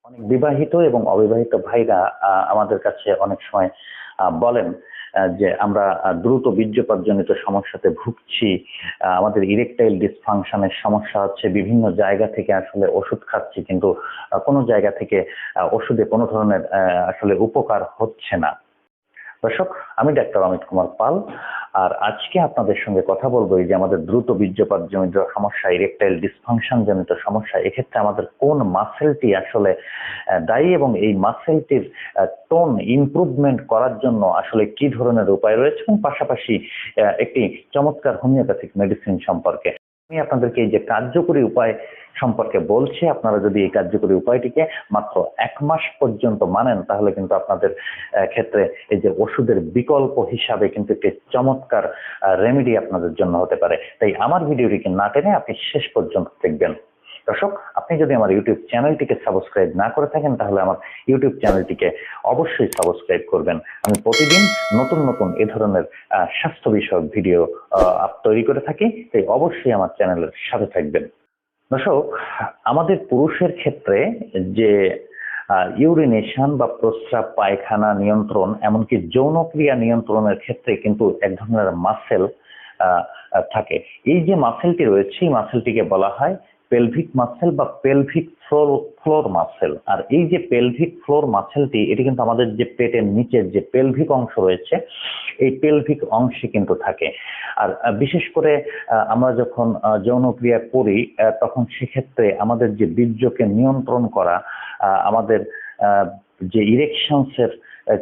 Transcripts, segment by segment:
অনেক বিবাহিত এবং অবিবাহিত ভাইরা আমাদের কাছে অনেক সময় বলেন যে আমরা দ্রুত বীর্যপাতজনিত সমস্যাতে ভুগছি। আমাদের ইরেকটাইল ডিসফাংশনের সমস্যা হচ্ছে, বিভিন্ন জায়গা থেকে আসলে ওষুধ খাচ্ছি, কিন্তু কোনো জায়গা থেকে ওষুধে কোনো ধরনের আসলে উপকার হচ্ছে না। দর্শক, আমি ডাক্তার অমিত কুমার পাল, আর আজকে আপনাদের সঙ্গে কথা বলবো এই যে আমাদের দ্রুত বীর্যপাত জনিত সমস্যা, ইরেকটাইল ডিসফাংশন জনিত সমস্যা, এক্ষেত্রে আমাদের কোন মাসেলটি আসলে দায়ী এবং এই মাসেলটির টোন ইমপ্রুভমেন্ট করার জন্য আসলে কি ধরনের উপায় রয়েছে, এবং পাশাপাশি একটি চমৎকার হোমিওপ্যাথিক মেডিসিন সম্পর্কে আমি আপনাদেরকে এই যে কার্যকরী উপায় সম্পর্কে বলছি। আপনারা যদি এই কার্যকরী উপায়টিকে মাত্র 1 মাস পর্যন্ত মানেন, তাহলে কিন্তু আপনাদের ক্ষেত্রে এই যে ওষুধের বিকল্প হিসাবে কিন্তু একটি চমৎকার রেমেডি আপনাদের জন্য হতে পারে। তাই আমার ভিডিওটিকে না টেনে আপনি শেষ পর্যন্ত দেখবেন। দর্শক, আপনি যদি আমার ইউটিউব চ্যানেলটিকে সাবস্ক্রাইব না করে থাকেন, তাহলে আমার ইউটিউব চ্যানেলটিকে অবশ্যই সাবস্ক্রাইব করবেন। আমি প্রতিদিন নতুন নতুন এ ধরনের স্বাস্থ্য বিষয়ক ভিডিও তৈরি করে থাকি, তাই অবশ্যই আমার চ্যানেলের সাথে থাকবেন। দর্শক, আমাদের পুরুষের ক্ষেত্রে যে ইউরিনেশন বা প্রস্রাব পায়খানা নিয়ন্ত্রণ, এমনকি যৌনক্রিয়া নিয়ন্ত্রণের ক্ষেত্রে কিন্তু এক ধরনের মাসেল থাকে। এই যে মাসেলটি রয়েছে, এই মাসেলটিকে বলা হয় পেলভিক মাসেল বা পেলভিক ফ্লোর মাসেল। আর এই যে পেলভিক ফ্লোর মাসেলটি, এটি কিন্তু আমাদের যে পেটের নিচের যে পেলভিক অংশ রয়েছে, এই পেলভিক অংশে কিন্তু থাকে। আর বিশেষ করে আমরা যখন যৌনক্রিয়া করি, তখন সেক্ষেত্রে আমাদের যে বীর্যকে নিয়ন্ত্রণ করা, আমাদের যে ইরেকশনসের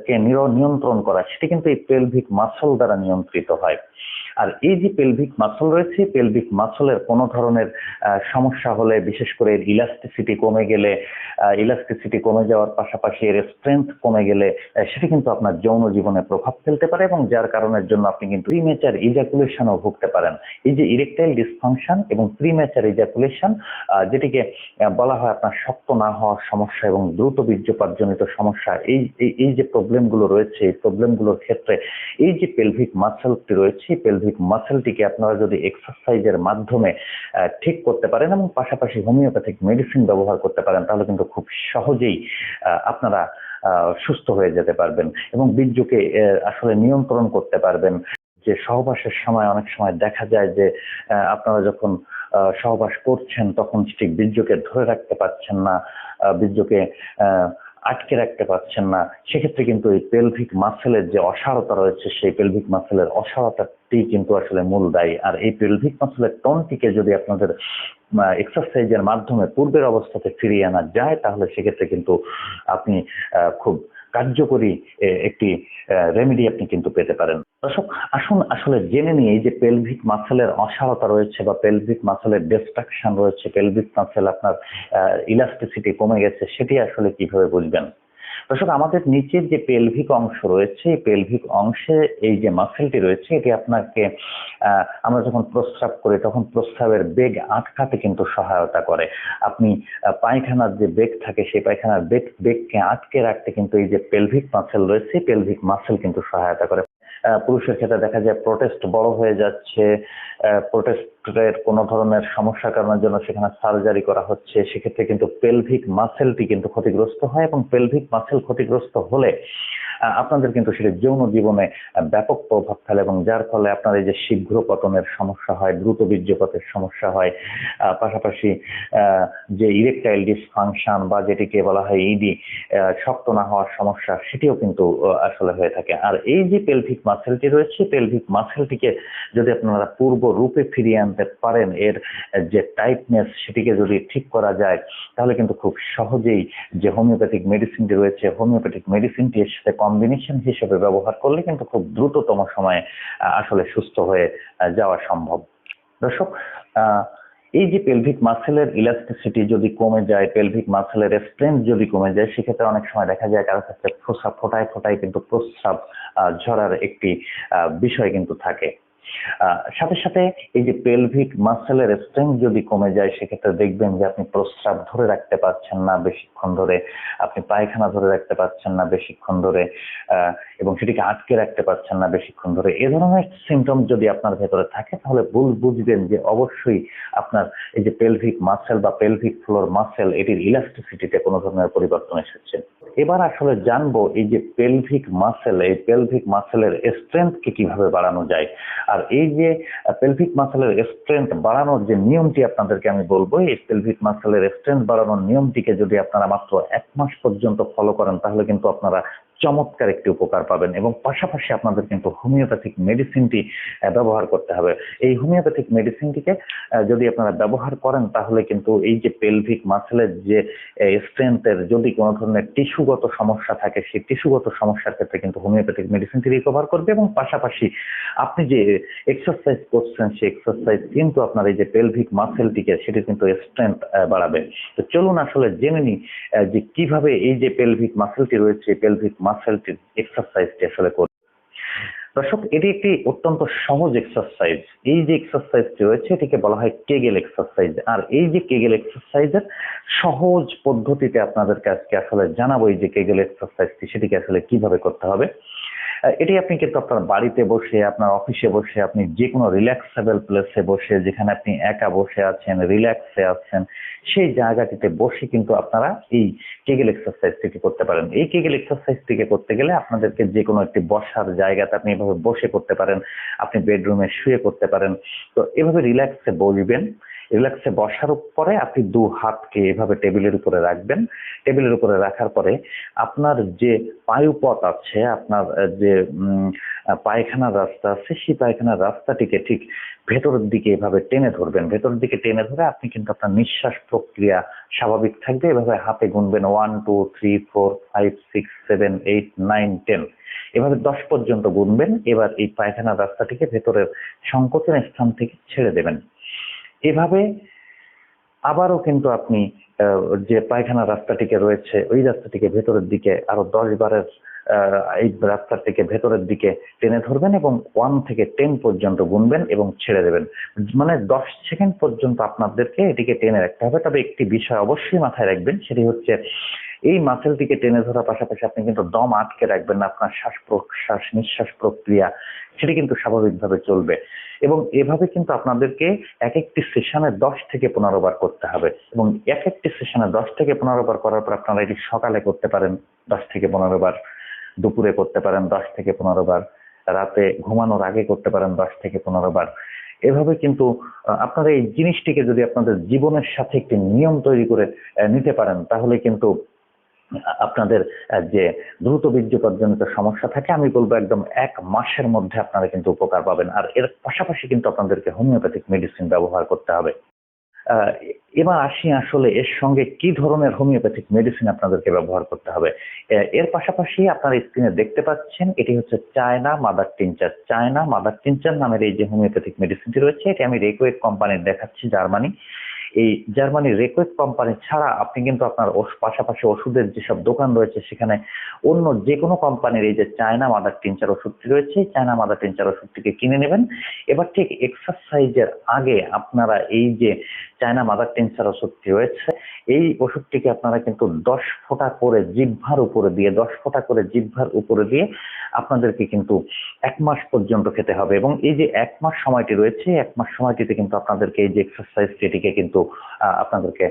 কে নিয়ন্ত্রণ করা, সেটি কিন্তু এই পেলভিক মাসল দ্বারা নিয়ন্ত্রিত হয়। আর এই যে পেলভিক মাসল রয়েছে, পেলভিক মাসলের কোনো ধরনের সমস্যা হলে, বিশেষ করে এর ইলাস্টিসিটি কমে গেলে, ইলাস্টিসিটি কমে যাওয়ার পাশাপাশি এর স্ট্রেংথ কমে গেলে, সেটি কিন্তু আপনার যৌন জীবনে প্রভাব ফেলতে পারে, এবং যার কারণের জন্য আপনি কিন্তু প্রিমেচার ইজাকুলেশনও ভুগতে পারেন। এই যে ইরেকটাইল ডিসফাংশন এবং প্রিমেচার ইজাকুলেশন, যেটিকে বলা হয় আপনার শক্ত না হওয়ার সমস্যা এবং দ্রুত বীর্যপাতজনিত সমস্যা, এই যে প্রবলেমগুলো রয়েছে, এই প্রবলেমগুলোর ক্ষেত্রে এই যে পেলভিক মাসেলটি রয়েছে, পেলভিক মাসেলটিকে আপনারা যদি এক্সারসাইজের মাধ্যমে ঠিক করতে পারেন এবং পাশাপাশি হোমিওপ্যাথিক মেডিসিন ব্যবহার করতে পারেন, তাহলে কিন্তু খুব সহজেই আপনারা সুস্থ হয়ে যেতে পারবেন এবং বীর্যকে আসলে নিয়ন্ত্রণ করতে পারবেন। যে সহবাসের সময় অনেক সময় দেখা যায় যে আপনারা যখন সহবাস করছেন, তখন ঠিক বীর্যকে ধরে রাখতে পারছেন না, বীর্যকে আটকে রাখতে পারছেন না। সেক্ষেত্রে কিন্তু এই পেলভিক মাসেলের যে অসাড়তা রয়েছে, সেই পেলভিক মাসেলের অসাড়তাটি কিন্তু আসলে মূল দায়ী। আর এই পেলভিক মাসেলের টোনটিকে যদি আপনাদের এক্সারসাইজের মাধ্যমে পূর্বের অবস্থাতে ফিরিয়ে আনা যায়, তাহলে সেক্ষেত্রে কিন্তু আপনি খুব কার্যকরী একটি রেমেডি আপনি কিন্তু পেতে পারেন। দর্শক, আসুন আসলে জেনে নিই, এই যে পেলভিক মাসেলের অসাড়তা রয়েছে বা পেলভিক মাসেলের ডিস্ট্রাকশন রয়েছে, পেলভিক মাসেল আপনার ইলাস্টিসিটি কমে গেছে, সেটি আসলে কিভাবে বুঝবেন। দর্শক, আমাদের নিচের যে পেলভিক অংশ রয়েছে, এই পেলভিক অংশে এই যে মাসেলটি রয়েছে, এটি আপনাকে আমরা যখন প্রস্রাব করি, তখন প্রস্রাবের বেগ আটকাতে কিন্তু সহায়তা করে। আপনি পায়খানার যে বেগ থাকে, সেই পায়খানার বেগকে আটকে রাখতে কিন্তু এই যে পেলভিক মাসেল রয়েছে, পেলভিক মাসেল কিন্তু সহায়তা করে। পুরুষের ক্ষেত্রে দেখা যায় প্রোটেস্ট বড় হয়ে যাচ্ছে, প্রোটেস্টের কোনো ধরনের সমস্যার কারণের জন্য সেখানে সার্জারি করা হচ্ছে, সেক্ষেত্রে কিন্তু পেলভিক মাসেলটি কিন্তু ক্ষতিগ্রস্ত হয়, এবং পেলভিক মাসেল ক্ষতিগ্রস্ত হলে আপনাদের কিন্তু সেটা যৌন জীবনে ব্যাপক প্রভাব ফেলে, এবং যার ফলে আপনার এই যে শীঘ্র পতনের সমস্যা হয়, দ্রুত বীর্যপাতের সমস্যা হয়, পাশাপাশি যে ইরেকটাইল ডিসফাংশন বা যেটিকে বলা হয় ইডি, শক্ত না হওয়ার সমস্যা, সেটিও কিন্তু আসলে হয়ে থাকে। আর এই যে পেলভিক মাসেলটি রয়েছে, পেলভিক মাসেলটিকে যদি আপনারা পূর্ব রূপে ফিরিয়ে আনতে পারেন, এর যে টাইটনেস, সেটিকে যদি ঠিক করা যায়, তাহলে কিন্তু খুব সহজেই যে হোমিওপ্যাথিক মেডিসিনটি রয়েছে, হোমিওপ্যাথিক মেডিসিনটি এর সাথে কম্বিনেশন হিসেবে ব্যবহার করলে কিন্তু খুব দ্রুততম সময়ে আসলে সুস্থ হয়ে যাওয়া সম্ভব। দর্শক, এই যে পেলভিক মাসেলের ইলাস্টিসিটি যদি কমে যায়, পেলভিক মাসেলের স্ট্রেংথ যদি কমে যায়, সেক্ষেত্রে অনেক সময় দেখা যায় কারো ক্ষেত্রে ফোঁটায় ফোঁটায় কিন্তু প্রস্রাব ঝরার একটি বিষয় কিন্তু থাকে। সাথে সাথে এই যে পেলভিক মাসেলের স্ট্রেংথ যদি কমে যায়, সেক্ষেত্রে দেখবেন যে আপনি প্রস্রাব ধরে রাখতে পারছেন না বেশিক্ষণ ধরে, আপনি পায়খানা ধরে রাখতে পারছেন না বেশিক্ষণ ধরে, এবং সেটিকে আটকে রাখতে পারছেন না বেশিক্ষণ ধরে। এ ধরনের সিমটম যদি আপনার ভেতরে থাকে, তাহলে বুঝবেন যে অবশ্যই আপনার এই যে পেলভিক মাসেল বা পেলভিক ফ্লোর মাসেল, এটির ইলাস্টিসিটিতে কোনো ধরনের পরিবর্তন এসেছে। এবার আসলে জানবো এই যে পেলভিক মাসেল, এই পেলভিক মাসেলের স্ট্রেংথকে কিভাবে বাড়ানো যায়। আর এই যে পেলভিক মাসেলের স্ট্রেংথ বাড়ানোর যে নিয়মটি আপনাদেরকে আমি বলবো, এই পেলভিক মাসেলের স্ট্রেংথ বাড়ানোর নিয়মটিকে যদি আপনারা মাত্র 1 মাস পর্যন্ত ফলো করেন, তাহলে কিন্তু আপনারা চমৎকার একটি উপকার পাবেন। এবং পাশাপাশি আপনাদের কিন্তু হোমিওপ্যাথিক মেডিসিনটি ব্যবহার করতে হবে। এই হোমিওপ্যাথিক মেডিসিনটিকে যদি আপনারা ব্যবহার করেন, তাহলে কিন্তু এই যে পেলভিক মাসেলের যে স্ট্রেংথের যদি কোনো ধরনের টিস্যুগত সমস্যা থাকে, সেই টিস্যুগত সমস্যার ক্ষেত্রে কিন্তু হোমিওপ্যাথিক মেডিসিনটি রিকভার করবে। এবং পাশাপাশি আপনি যে এক্সারসাইজ করছেন, সেই এক্সারসাইজ কিন্তু আপনার এই যে পেলভিক মাসেলটিকে, সেটি কিন্তু স্ট্রেংথ বাড়াবে। তো চলুন আসলে জেনে নিই যে কিভাবে এই যে পেলভিক মাসেলটি রয়েছে, পেলভিক মাসেলটির এক্সারসাইজটি আসলে করবে। দর্শক, এটি একটি অত্যন্ত সহজ এক্সারসাইজ। এই যে এক্সারসাইজটি রয়েছে, এটিকে বলা হয় কেগেল এক্সারসাইজ। আর এই যে কেগেল এক্সারসাইজের সহজ পদ্ধতিতে আপনাদেরকে আজকে আসলে জানাবো এই যে কেগেল এক্সারসাইজটি, সেটিকে আসলে কিভাবে করতে হবে। এটি আপনি কিন্তু আপনার বাড়িতে বসে, আপনার অফিসে বসে, আপনি যে কোনো রিল্যাক্সেবল প্লেসে বসে, যেখানে আপনি একা বসে আছেন, রিল্যাক্সে আছেন, সেই জায়গাটিতে বসে কিন্তু আপনারা এই কেগেল এক্সারসাইজটি করতে পারেন। এই কেগেল এক্সারসাইজটিকে করতে গেলে আপনাদেরকে যে কোনো একটি বসার জায়গাতে আপনি এভাবে বসে করতে পারেন, আপনি বেডরুমে শুয়ে করতে পারেন। তো এভাবে রিল্যাক্সে বসবেন। রিল্যাক্সে বসার পরে আপনি 2 হাতকে এভাবে টেবিলের উপরে রাখবেন। টেবিলের উপরে রাখার পরে আপনার যে পায়ুপথ আছে, আপনার যে পায়খানার রাস্তা আছে, সেই পায়খানার রাস্তাটিকে ঠিক ভেতরের দিকে এভাবে টেনে ধরবেন। ভেতরের দিকে টেনে ধরে আপনি কিন্তু আপনার নিঃশ্বাস প্রক্রিয়া স্বাভাবিক থাকবে। এভাবে হাতে গুনবেন 1 2 3 4 5 6 7 8 9 10, এভাবে 10 পর্যন্ত গুনবেন। এবার এই পায়খানার রাস্তাটিকে ভেতরের সংকোচন স্থান থেকে ছেড়ে দেবেন। এভাবে আবারও কিন্তু আপনি যে পায়খানা রাস্তাটিকে রয়েছে, ওই রাস্তাটিকে ভেতরের দিকে আরো 10 বারের এই রাস্তাটিকে ভেতরের দিকে টেনে ধরবেন এবং 1 থেকে 10 পর্যন্ত গুনবেন এবং ছেড়ে দেবেন। মানে 10 সেকেন্ড পর্যন্ত আপনাদেরকে এটিকে টেনে রাখতে হবে। তবে একটি বিষয় অবশ্যই মাথায় রাখবেন, সেটি হচ্ছে এই মাসেলটিকে টেনে ধরার পাশাপাশি আপনি কিন্তু দম আটকে রাখবেন না। আপনার শ্বাস প্রশ্বাস, নিঃশ্বাস প্রক্রিয়া সেটি কিন্তু স্বাভাবিকভাবে চলবে। এবং এভাবে কিন্তু আপনাদেরকে এক একটি সেশনে 10 থেকে 15 বার করতে হবে। এবং এক একটি সেশনে 10 থেকে 15 বার করার পর আপনারা এটি সকালে করতে পারেন 10 থেকে 15 বার, দুপুরে করতে পারেন 10 থেকে 15 বার, রাতে ঘুমানোর আগে করতে পারেন 10 থেকে 15 বার। এভাবে কিন্তু আপনারা এই জিনিসটিকে যদি আপনাদের জীবনের সাথে একটি নিয়ম তৈরি করে নিতে পারেন, তাহলে কিন্তু আপনাদের যে দ্রুত বীর্যপাতজনিত সমস্যা থাকে, আমি বলবো একদম 1 মাসের মধ্যে আপনারা কিন্তু উপকার পাবেন। আর এর পাশাপাশি কিন্তু আপনাদেরকে হোমিওপ্যাথিক মেডিসিন ব্যবহার করতে হবে। এবার আসি আসলে এর সঙ্গে কি ধরনের হোমিওপ্যাথিক মেডিসিন আপনাদেরকে ব্যবহার করতে হবে। এর পাশাপাশি আপনারা স্ক্রিনে দেখতে পাচ্ছেন, এটি হচ্ছে China mother tincture. China mother tincture নামের এই যে হোমিওপ্যাথিক মেডিসিনটি রয়েছে, এটি আমি রেকোয়েট কোম্পানির দেখাচ্ছি, জার্মানি। এই জার্মানির রেকোয়েট কোম্পানি ছাড়া আপনি কিন্তু আপনার পাশাপাশি ওষুধের যেসব দোকান রয়েছে, সেখানে অন্য যে কোনো কোম্পানির এই যে চায়না মাদার টিনচার ওষুধটি রয়েছে, চায়না মাদার টিনচার ওষুধটিকে কিনে নেবেন। এবার ঠিক এক্সারসাইজের আগে আপনারা এই যে চায়না মাদার টিনচার ওষুধটি রয়েছে, এই ওষুধটিকে আপনারা কিন্তু 10 ফোঁটা করে জিহ্বার উপরে দিয়ে, 10 ফোঁটা করে জিহ্বার উপরে দিয়ে আপনাদেরকে কিন্তু 1 মাস পর্যন্ত খেতে হবে। এবং এই যে 1 মাস সময়টি রয়েছে, 1 মাস সময়টিতে কিন্তু আপনাদেরকে এই যে এক্সারসাইজটি, এটিকে কিন্তু আপনাদেরকে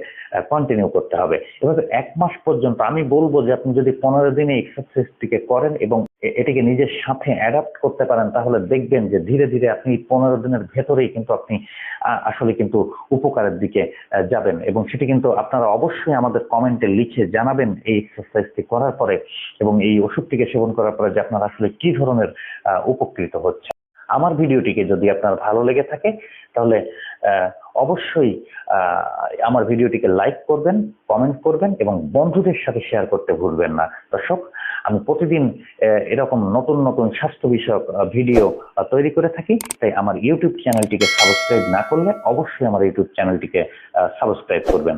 কন্টিনিউ করতে হবে। এভাবে 1 মাস পর্যন্ত আমি বলবো যে আপনি যদি 15 দিনে এক্সারসাইজটিকে করেন এবং এটিকে নিজের সাথে অ্যাডাপ্ট করতে পারেন, তাহলে দেখবেন যে ধীরে ধীরে আপনি 15 দিনের ভেতরেই কিন্তু আপনি আসলে কিন্তু উপকারের দিকে যাবেন। এবং সেটি কিন্তু আপনারা অবশ্যই আমাদের কমেন্টে লিখে জানাবেন এই এক্সারসাইজটি করার পরে এবং এই ওষুধটিকে সেবন করার পরে যে আপনারা আসলে কি ধরনের উপকৃত হচ্ছে। আমার ভিডিওটিকে যদি আপনার ভালো লেগে থাকে, তাহলে অবশ্যই আমার ভিডিওটিকে লাইক করবেন, কমেন্ট করবেন এবং বন্ধুদের সাথে শেয়ার করতে ভুলবেন না। দর্শক, আমি প্রতিদিন এরকম নতুন নতুন স্বাস্থ্য বিষয়ক ভিডিও তৈরি করে থাকি, তাই আমার ইউটিউব চ্যানেলটিকে সাবস্ক্রাইব না করলে অবশ্যই আমার ইউটিউব চ্যানেলটিকে সাবস্ক্রাইব করবেন।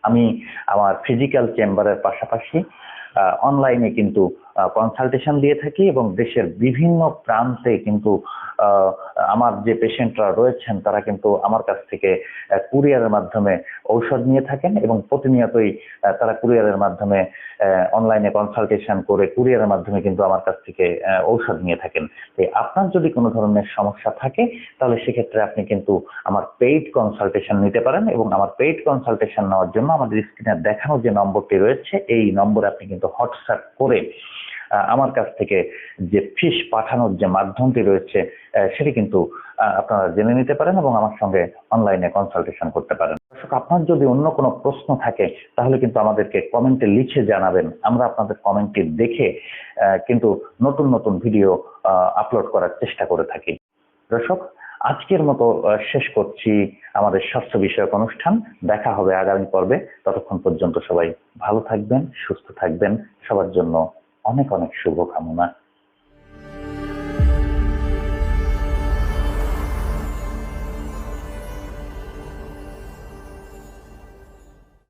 আমি আমার ফিজিক্যাল চেম্বারের পাশাপাশি অনলাইনে কিন্তু কনসালটেশন দিয়ে থাকি এবং দেশের বিভিন্ন প্রান্তে কিন্তু আমার যে পেশেন্টরা রয়েছেন তারা কিন্তু আমার কাছ থেকে কুরিয়ারের মাধ্যমে ঔষধ নিয়ে থাকেন এবং প্রতিনিয়তই তারা কুরিয়ারের মাধ্যমে অনলাইনে কনসালটেশন করে কুরিয়ারের মাধ্যমে কিন্তু আমার কাছ থেকে ঔষধ নিয়ে থাকেন। আপনার যদি কোনো ধরনের সমস্যা থাকে তাহলে সেক্ষেত্রে আপনি কিন্তু আমার পেইড কনসালটেশন নিতে পারেন এবং আমার পেইড কনসালটেশন নেওয়ার জন্য আমাদের স্ক্রিনে দেখানো যে নম্বরটি রয়েছে এই নম্বরে আপনি কিন্তু হোয়াটসঅ্যাপ করে আমার কাছ থেকে যে ফিস পাঠানোর যে মাধ্যমটি রয়েছে সেটি কিন্তু আপনারা জেনে নিতে পারেন এবং আমার সঙ্গে অনলাইনে কনসালটেশন করতে পারেন। দর্শক, আপনার যদি অন্য কোনো প্রশ্ন থাকে তাহলে কিন্তু আমাদেরকে কমেন্টে লিখে জানাবেন। আমরা আপনাদের কমেন্টটি দেখে কিন্তু নতুন নতুন ভিডিও আপলোড করার চেষ্টা করে থাকি। দর্শক, আজকের মতো শেষ করছি আমাদের স্বাস্থ্য বিষয়ক অনুষ্ঠান। দেখা হবে আগামী পর্বে। ততক্ষণ পর্যন্ত সবাই ভালো থাকবেন, সুস্থ থাকবেন। সবার জন্য অনেক অনেক শুভকামনা।